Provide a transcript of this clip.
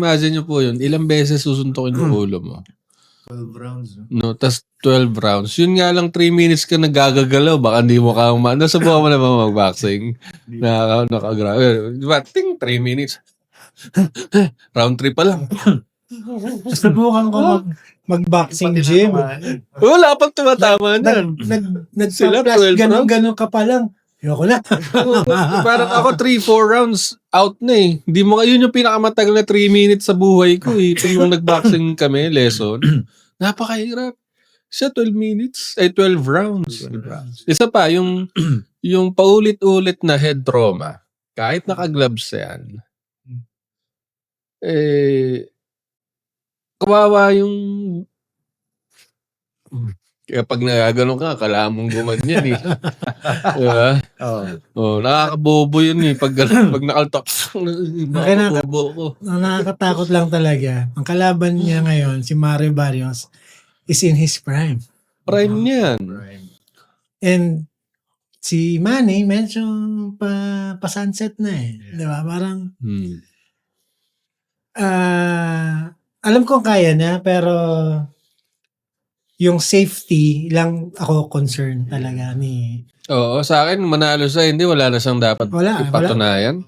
imagine nyo po yun, ilang beses susuntukin yung ulo mo. 12 rounds. No, tas 12 rounds. Yun nga lang 3 minutes ka nagagagalaw, baka hindi mo ka nasubukan mo na ba mag-boxing? Nakagrabe. Diba? Ting 3 minutes. Round 3 pa lang. Subukan ko mag-boxing gym. Wala pang tumatama na. Sila, Nagpa-flash 12 rounds. ganun ka pa lang. Ayoko na. Parang ako 3-4 rounds out na eh. Hindi mo yun yung pinakamatagal na 3 minutes sa buhay ko eh. Ito yung nag-boxing kami, lesson. Napakahirap. Siya 12 minutes, ay 12 rounds. Isa pa, yung paulit-ulit na head trauma, kahit naka-gloves yan, kawawa yung kaya pag nagaganon ka, kailangan mong gumanyan eh. Diba? Nakakabobo yun eh. Pag nakaltok, nakakabobo ko. Nakakatakot lang talaga. Ang kalaban niya ngayon, si Mario Barrios, is in his prime. Prime niyan. And si Manny, medyo pa-sunset na eh. Diba? Parang, alam kong kaya niya, pero yung safety lang ako concern talaga ni... Oo, sa akin, manalo siya, hindi, wala na siyang dapat ipatunayan.